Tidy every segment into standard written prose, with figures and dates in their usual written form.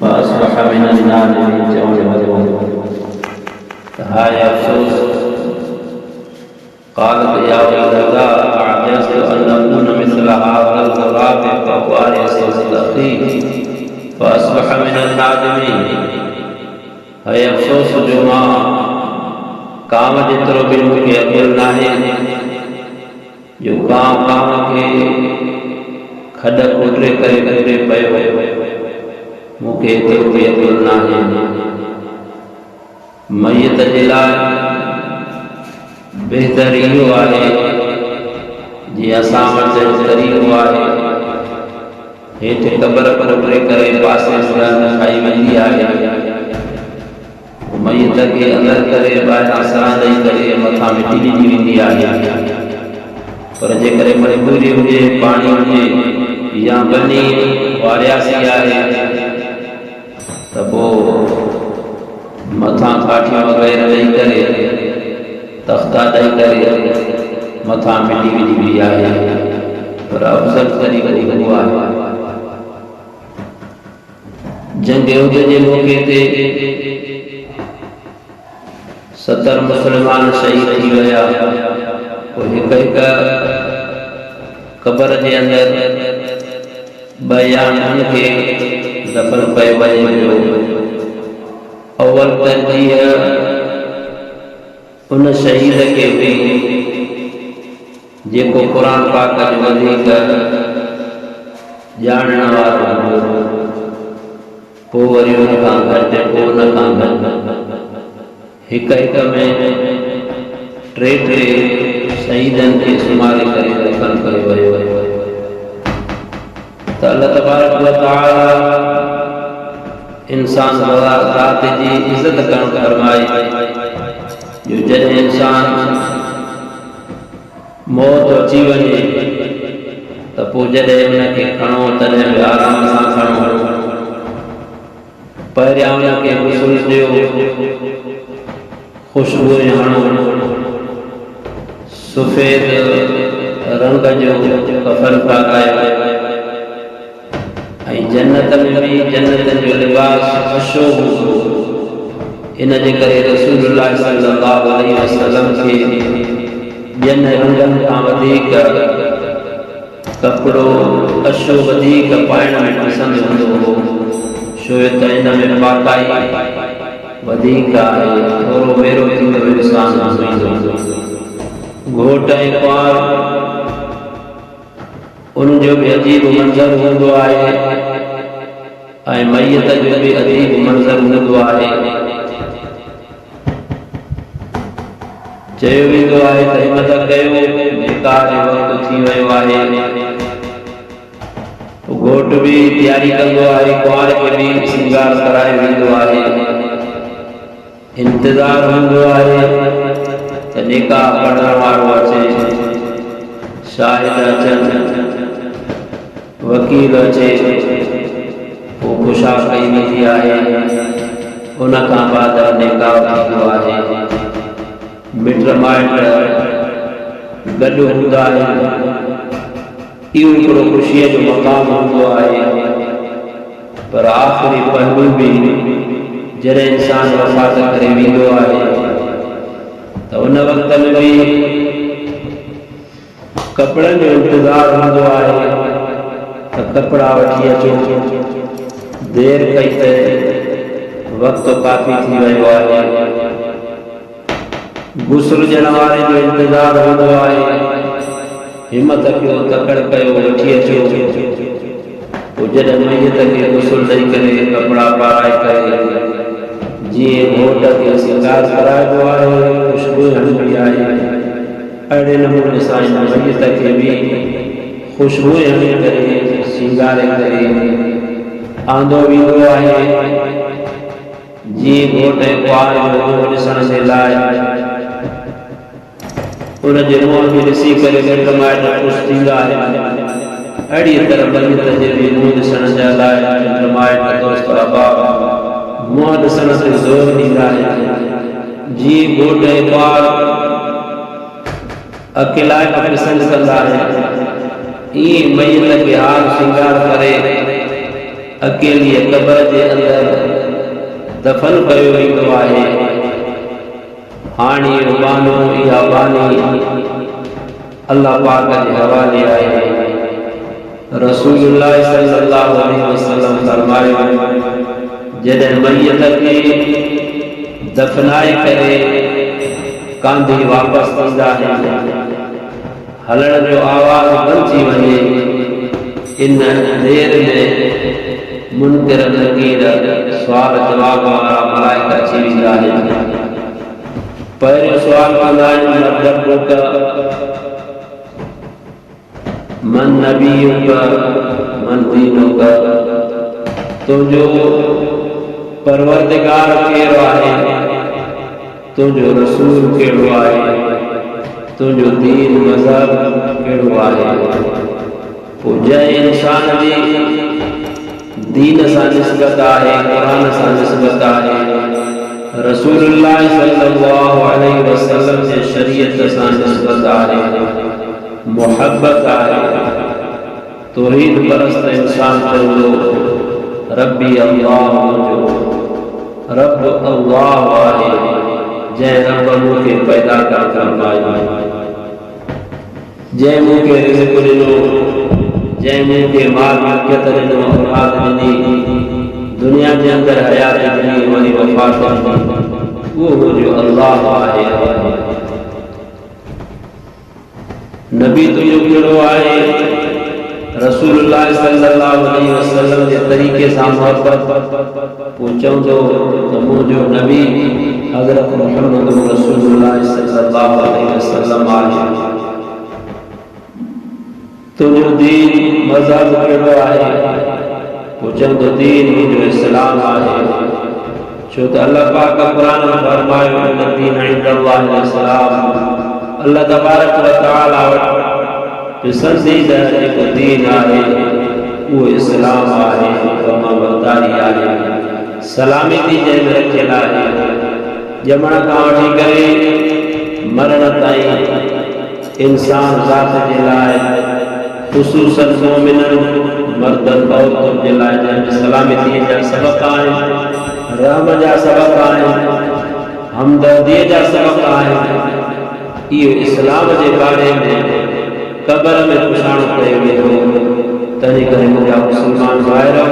فأصبح من النادمين हाय अफसोस قالت يا ويلتى أعجزت أن أكون مثل هذا الغراب فأوارث أخي فأصبح من النادمين हाय अफसोस जो मां काम जेतिरो बि मूंखे अकुल नाहे जो काम खे खॾ खोटे करे करे पियो मूंखे एतिरो बि अकुल नाहे मयत जे लाइ बहितर इहो आहे जीअं असां वटि तरीक़ो आहे हेठि क़बर खोटे करे पासे में खाई वेंदी आहे मयत खे अंदरि करे ॿाहिरां सरां ॾेई करे मथां मिटी ॾिनी वेंदी आहे पर जेकॾहिं मजबूरी हुजे पाणी हुजे या बनी वारियासी आहे त पोइ मथां काठियूं वग़ैरह ॾेई करे तख़्ता ॾेई करे मथां मिटी विझिबी आहे पर अफ़ज़ल तरीक़ो उहो आहे जंग उहद जे मौक़े ते 70 मुस्लमान शहीद थी विया पोइ हिक हिक क़बर जे अंदरि बयाननि खे दफ़न कयो वञे अव्वल तरजीह उन शहीद खे हुई जेको क़ुर पाक जो वधीक ॼाणण वारो हो पोइ वरी उन खां घटि पोइ उन खां घटि हिक हिक में टे शहीदनि खे सुम्हारे करे दफ़न कयो वियो त अल्लाह तबारक व तआला इंसान ज़ात जी इज़त करणु फरमाए जो जॾहिं इंसान मौत अची वञे त पोइ जॾहिं उनखे खणो तॾहिं बि आराम सां खणो पहिरियां उनखे गुस्ल ॾियो ख़ुशबू हणो सफ़ेद रंग जो कफ़न पारायो ऐं जन्नत में बि जन्नत जो लिबास अशो हूंदो इन जे करे रसूलुल्लाह सल्लल्लाहु अलैहि वसल्लम खे ॿियनि रंगनि खां वधीक कपिड़ो अशो वधीक पाइण में पसंदि हूंदो हो छो त इन में पाकाई वधीक आहे थोरो मेरो थींदो इंसान घोट ऐं कुंवार उनजो बि अजीब मंज़र हूंदो आहे ऐं मयत जो बि अजीब मंज़र हूंदो आहे चयो वेंदो आहे त हिम्मत कयो निकाह जो वक़्तु थी वियो आहे घोट बि तयारी कंदो आहे कुंवार खे बि श्रंगार करायो वेंदो आहे इंतज़ार हूंदो आहे त निकाह पढ़ण वारो अचे शाहिद अचनि वकील अचे पोइ ख़ुशा कई वेंदी आहे उन खां बाद निकाह थींदो आहे मिट माइट गॾु हूंदा आहिनि इहो हिकिड़ो ख़ुशीअ जो मक़ाम हूंदो आहे पर आख़िरी पहलू बि जॾहिं इंसान वफ़ात करे वेंदो आहे त उन वक़्त में बि कपिड़नि जो इंतज़ार हूंदो आहे त कपिड़ा वठी अचो देरि कई त वक़्तु काफ़ी थी वियो आहे गुस्ल ॾियण वारे जो इंतज़ार हूंदो आहे हिम्मत कयो तकड़ कयो वठी अचो पोइ जॾहिं मयत खे गुस्ल ॾेई करे कपिड़ा पाराए करे जीअं घोट खे श्रंगार कराइबो आहे ख़ुशबू हणिबी आहे अहिड़े नमूने सां इन मयत खे बि ख़ुशबू हणी करे श्रंगारे करे आंदो वेंदो आहे जीअं घोट ऐं कुंवार जो मुंहुं ॾिसण जे लाइ उनजे मुंहं खे ॾिसी करे मिट माइट ख़ुशि थींदा आहिनि अहिड़ी तरह मयत जे बि मुंहुं ॾिसण जे लाइ मिट माइट दोस्त अहबाब मुंहुं ॾिसण ते ज़ोर ॾींदा आहिनि जीअं घोट ऐं कुंवार अकेलाई पसंदि कंदा आहिनि ईअं मयत खे हार श्रंगार करे अकेली कब्र जे अंदर दफन कयो वेंदो आहे। हाणे बानो इहा बानी अल्लाह पाक जे हवाले आहे। रसूलुल्लाह सल्लल्लाहु अलैहि वसल्लम फरमायो, जॾहिं मय्यत खे दफनाए करे कांधी वापस कंदा आहिनि, हलण जो आवाज़ बंदि थी वञे, इन देर में मुनकिर नकीर सवाल जवाब वारा मलाइका अची वेंदा आहिनि। पहिरियों सवाल कंदा आहिनि, रब्बुक मन नबीयुक मन दीनुक, तुंहिंजो परवरदिगार कहिड़ो आहे, तुंहिंजो रसूल कहिड़ो आहे, तुंहिंजो दीन मज़हब कहिड़ो आहे। पोइ जंहिं इंसान जी दीन सां निस्बत आहे, क़ुरान सां निस्बत आहे, रसूलुल्लाह सल्लल्लाहु अलैहि वसल्लम जे शरीयत सां निस्बत आहे, मोहब्बत आहे, तौहीद परस्त इंसान चवंदो रब्बी अल्लाह, मुंहिंजो रब अल्लाह आहे, जंहिं रब मूंखे पैदा करे फरमायो, जंहिं मूंखे रिज़्क़ ॾिनो, जंहिं मूंखे माल मिल्कियत ॾिनो, औलाद ॾिनी, दुनिया जे अंदरि हयात ॾिनी, वरी वफ़ात ॾिनी, उहो मुंहिंजो अल्लाह आहे। नबी तुंहिंजो कहिड़ो आहे, रसूलुल्लाह सल्लल्लाहु अलैहि वसल्लम जे तरीक़े सां मोहब्बत। पोइ चवंदो त मुंहिंजो नबी हज़रत मुहम्मद रसूलुल्लाह सल्लल्लाहु अलैहि वसल्लम आहे। तुंहिंजो दीन मज़हब कहिड़ो आहे, पोइ चवंदो दीन मुंहिंजो इस्लाम आहे। छो त अल्लाह पाक क़ुरान में फरमायो, इन्न दीन इंदल्लाहिल इस्लाम, अल्लाह तबारक व तआला वटि पसंदीदा जेको दीन आहे उहो इस्लाम आहे, तमामदारी आहे, सलामती जंहिंमें रखियल आहे। ॼमण खां वठी करे मरण ताईं इंसान ज़ात जे लाइ, ख़ुसूसन मोमिननि मर्दनि औरतुनि जे लाइ जंहिंमें सलामतीअ जा सबक़ आहिनि, रहम जा सबक़ आहिनि, हमदर्दीअ जा सबक़ आहिनि। इहो इस्लाम जे बारे में क़ब्र में पुछाणो कयो वेंदो। तंहिं करे मुंहिंजा मुस्लमान भाइरो,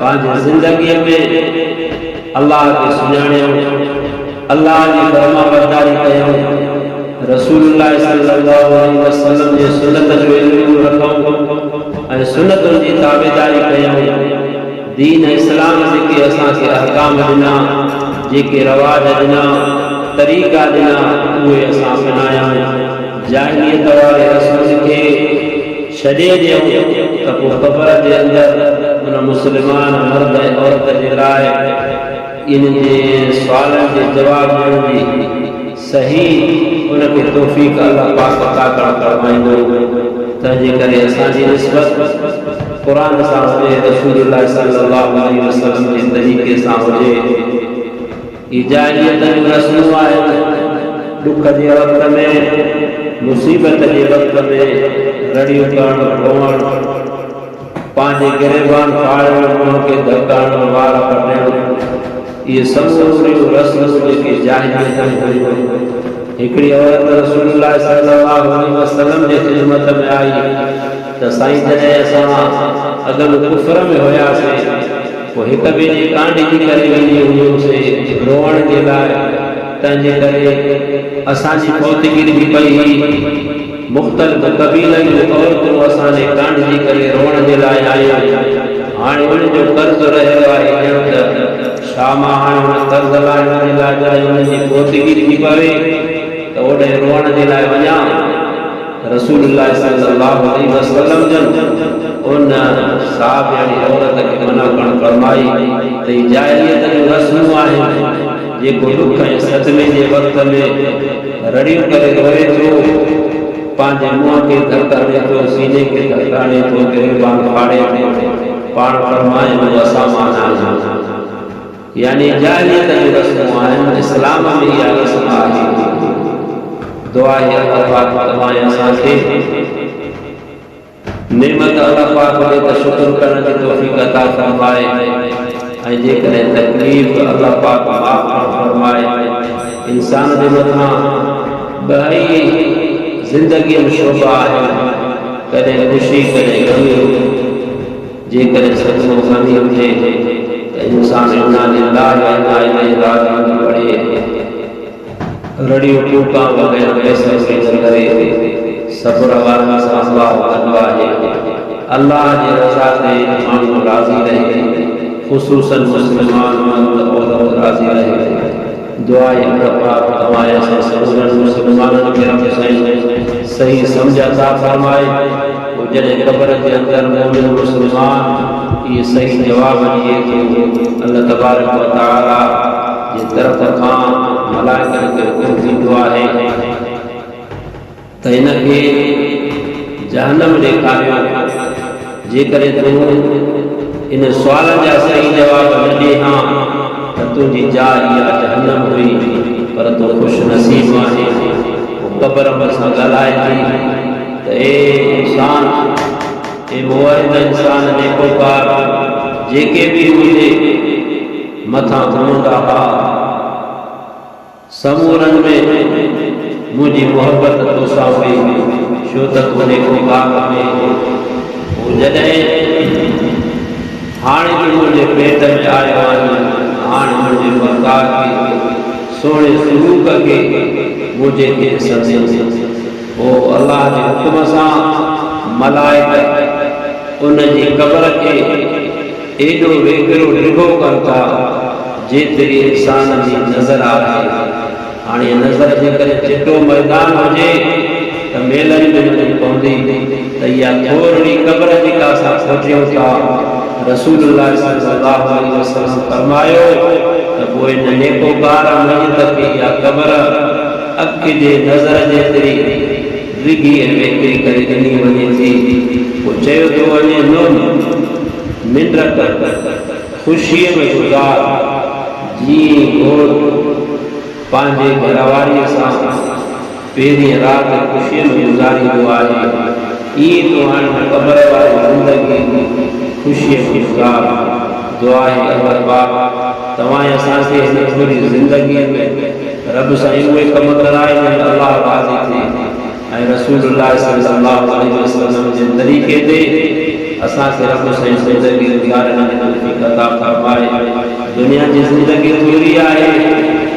पंहिंजी ज़िंदगीअ में अल्लाह खे सुञाणियो, अल्लाह जी फरमाबरदारी कयूं, रसूलुल्लाह सल्लल्लाहु अलैहि वसल्लम जे सुन्नत जो इल्म रखूं ऐं सुन्नतुनि जी ताबेदारी कयूं। दीन इस्लाम जेके असांखे अहकाम ॾिना, जेके रवाज ॾिना, तरीक़ा ॾिना, उहे असां अपनायूं। जाहिलियत वारे रसूल खे छॾे ॾियूं त पोइ क़ब्र जे अंदरि उन मुस्लमान मर्द ऐं औरत जे लाइ इन जे सुवालनि जे जवाब ॾियण जी सही उनखे तौफ़ीक़ अल्लाह पाक अता फरमाईंदो। तंहिंजे करे असांजी निस्बत क़ुरान सां हुजे, रसूलुल्लाह सल्लल्लाहु अलैहि वसल्लम जे तरीक़े सां हुजे। ई जाहिलियत जूं रस्मूं आहिनि, दुख जे वक़्त में, मुसीबत जे वक़्त में रड़ियूं करणु, रोअणु, पंहिंजे गिरेबान फाड़णु, मुंहं खे धकाइणु, वार कढणु, इहे समूरियूं रस्मूं जेके जाहिलियत में हुयूं। हिकिड़ी औरत रसूलुल्लाह सल्लल्लाहु अलैहि वसल्लम जे ख़िदमत में आई त साईं, जॾहिं असां अॻु कुफ़र में हुयासीं, पोइ हिक ॿिए जी कांडी थी करे वेंदी हुयूंसीं रोअण जे लाइ। तंहिंजे करे असांजी फौतगिरी बि पई, मुख़्तलिफ़ क़बीलनि जूं औरतूं असांजे कांडी करे रोअण जे लाइ आयूं। हाणे उनजो कर्ज़ रहियो आहे, ॼण त छा मां हाणे हुन कर्ज़ लाहिण जे लाइ जॾहिं उनजी फौतगिरी थी पवे त ओॾे रोअण जे लाइ वञा। रसूलुल्लाह सल्लल्लाहु अलैहि वसल्लम जन उन साहब यानी औरत खे मना करणु फरमाई त ई जाहिलियत जूं रस्मूं आहिनि। जेको दुख ऐं सदमे जे वक़्त में रड़ियूं करे रोए थो, पंहिंजे मुंहं खे धक हणे थो, सीने खे धक हणे थो, गिरेबान फाड़े थो, पाण फरमाए उहो असां मां न। यानी जाहिलियत जूं रस्मूं आहिनि, इस्लाम में इहा रस्म आहे। दुआ आहे अल्लाह पाक तव्हां असांखे नेमत अल्लाह पाक दे त शुक्र करण जी तौफीक अता फरमाए ऐं जेकॾहिं तकलीफ़ अल्लाह पाक माफ़ फरमाए। इंसान जे मथां ॿई ज़िंदगीअ में शोभा आहे, कॾहिं ख़ुशी कॾहिं ग़मी। जेकॾहिं सचो ग़मी हुजे त इंसान इन्ना लिल्लाहि व इन्ना इलैहि राजिऊन पढ़े रड़ियूं टूका वग़ैरह पैसे पैदा करे सब्र वारनि सां अल्लाह कंदो आहे। अल्लाह जे रज़ा ते माण्हू राज़ी रहे, ख़ुसूसन मुस्लमान मर्द औरत राज़ी रहे। दुआ अल्लाह पाक तव्हां असां सभु मुस्लमाननि खे रब साईं सही सम्झ अता फरमाए। पोइ जॾहिं क़ब्र जे अंदरि मोमिन मुस्लमान इहे सही जवाब ॾिए थो, अल्लाह तबारक व तआला जे तरफ़ खां मलाइकनि खे हुकुम थींदो आहे त हिनखे जहन्नम ॾेखारियो। जेकॾहिं तूं इन सुवालनि जा सही जवाब न ॾे हा त तुंहिंजी जाइ इहा जहन्नम हुई, पर तूं ख़ुशि नसीब आहे। पोइ क़ब्र में सां ॻाल्हाए थी त ए इंसान, ए मुवहिद इंसान, नेकोकार जेके बि मुंहिंजे मथां घुमंदा हुआ, समूरनि में मुंहिंजी मोहबत तोसां हुई, छो त तूं नेकोकार में। पोइ जॾहिं हाणे तूं मुंहिंजे पेट में आयो आहीं, हाणे मुंहिंजे मक़दार खे सोणे सलूक खे मुंहिंजे खे ॾिसंदे। पोइ अल्लाह जे हुकुम सां मलाइक उन जी क़ब्र खे एॾो वेकिरो ॾिघो कनि था जेतिरी इंसान जी नज़र आहे। हाणे नज़र जेकॾहिं चिटो मैदान हुजे त मेलनि में वञी पवंदी त इहा थोरी क़ब्र जेका असां सोचियूं था, रसूलुल्लाह सल्लल्लाहु अलैहि वसल्लम फरमायो त पोइ इन नेकोकार मयत खे इहा क़ब्र अखि जे नज़र जेतिरी ॾिघी ऐं वेकिरी करे ॾिनी वञे थी। पोइ चयो थो वञे निंड कर, ख़ुशीअ में गुज़ार, जीअं घोट पंहिंजे घरवारीअ सां पहिरीं राति ख़ुशीअ में गुज़ारींदो आहे, ईअं तो हाणे क़ब्र वारी ज़िंदगी ख़ुशीअ में गुज़ार। दुआ आहे अल्लाह पाक तव्हां असांखे हिन थोरी ज़िंदगीअ में रब साईं उहे कम कराए जंहिं अल्लाह राज़ी थिए ऐं रसूलुल्लाह सल्लल्लाहु अलैहि वसल्लम जे तरीक़े ते असांखे रब साईं ज़िंदगी गुज़ारण जी तौफ़ीक़ अता फरमाए। दुनिया जी ज़िंदगी थोरी आहे,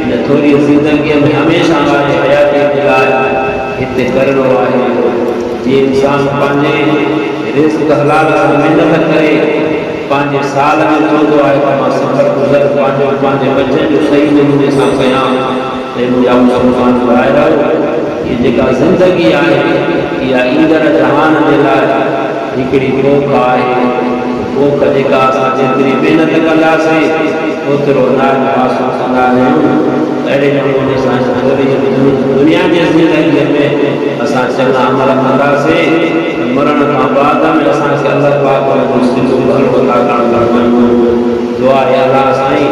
हिन थोरी ज़िंदगीअ में हमेशह हाणे हयाती जे लाइ हिते करिणो आहे। जीअं इंसान पंहिंजे रिज़्क़ हलाल सां महिनत करे पंहिंजे साल में चवंदो आहे त मां सफ़र गुज़र पंहिंजे बचनि जो सही नमूने सां कयां, त मुंहिंजा मुस्लमान भाइर, इहा जेका ज़िंदगी आहे इहा ईंदड़ जहान जे लाइ हिकिड़ी पोख आहे। पोख जेका असां जेतिरी महिनत कंदासीं ओतिरो नाज़ हासिल कंदा आहियूं। अहिड़े नमूने सां दुनिया जी ज़िंदगीअ में असां चङा अमल कंदासीं त मरण खां बाद में असांखे अल्लाह पाक दुआ आहे अल्लाह साईं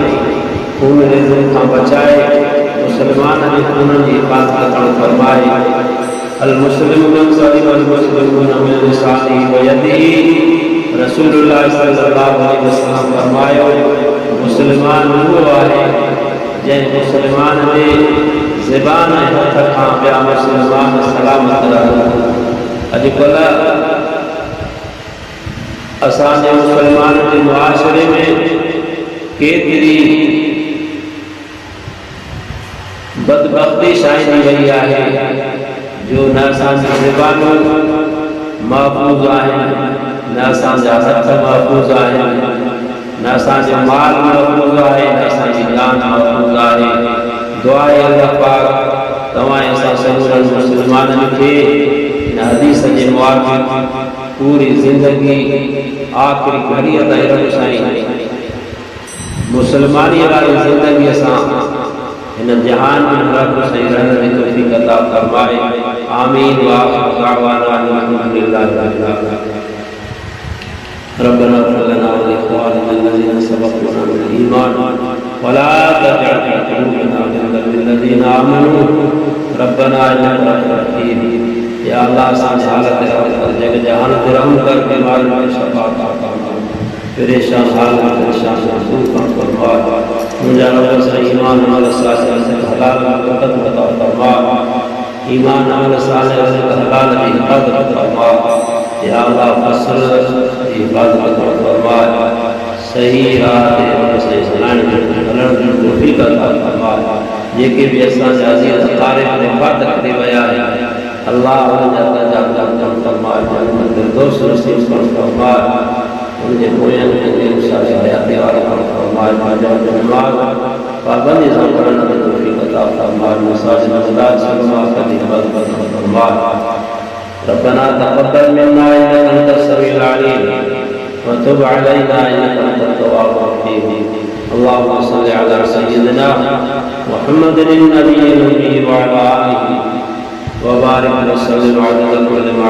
खून रिज़्क़ खां बचाए, मुस्लमान जे खून जी हिफ़ाज़त करणु फरमाए। अल मुस्लिम मन सलिमल मुस्लिमून मिन लिसानिही व यदिही, रसूलुल्लाह सल्लल्लाहु अलैहि वसल्लम फरमायो मुस्लमान उहो आहे जंहिं मुस्लमान जे ज़बान ऐं हथ खां ॿिया मुस्लमान सलामत रहनि। अॼुकल्ह असांजे मुस्लमान जे मुआशरे में केतिरी बदबख्ती छाइजी वई आहे जो न असांजी ज़बानूं महफ़ूज़ आहिनि, न असांजा हथ महफ़ूज़ आहिनि, न असांजो माल महफ़ूज़ आहे, न असांजी जान महफ़ूज़ आहे। दुआ आहे अल्लाह पाक तव्हां असां समूरनि मुस्लमाननि खे हिन हदीस जे मुआबिक़ पूरी ज़िंदगी आख़िरी घड़ीअ ताईं रब साईं मुस्लमानीअ वारी ज़िंदगीअ सां हिन जहान में रब साईं रहण जी तौफ़ीक़ अता फरमाए। आमीन व आख़िरु दअवाना अल्हम्दुलिल्लाहि रब्बिल आलमीन। रब्बना इग़फिर लना व लिइख़्वानिना अल्लज़ीना सबक़ूना बिल ईमान व ला तजअल फ़ी क़ुलूबिना ग़िल्लन लिल्लज़ीना आमनू रब्बना इन्नका रऊफ़ुर रहीम। या अल्लाह असांजी हालत जग जहान ते रहम कर, बीमार में शफा अता कर, परेशान हालत परेशान दूर कर फरमा। मुंहिंजा रब सां ईमान अमल सालिह हलाल बरकत अता फरमा, ईमान अमल सालिह हलाल जी हिफाज़त फरमा। या अल्लाह फसल जी हिफाज़त अता फरमा, सही राह ते सही हलण जी तौफ़ीक़ अता फरमा। जेके भी असांजा अज़ीज़ क़ारिब वफ़ात करे विया आहिनि, अल्लाह उनजा दर्जा बुलंद फरमा, जन्नत फिरदौस नसीब फरमा। उनके पोयन में सारी हयात वाला फरमाए, माजा नमाज पाबंदी से पढ़ने की तौफीक अता फरमाए, मसाजिद मस्जिद सल्लल्लाहु अलैहि वसल्लम फरमाए। रब्बना तक़ब्बल मिन्ना इन्नका अंतस समीउल अलीम व तुब अलैना इन्नका अंतत तव्वाबुर रहीम। अल्लाहुम्मा सल्लि अला सय्यिदिना मुहम्मदिन नबिय्यिल उम्मी व अला आलिहि व बारिक व सल्लिम अला कुल्लि मा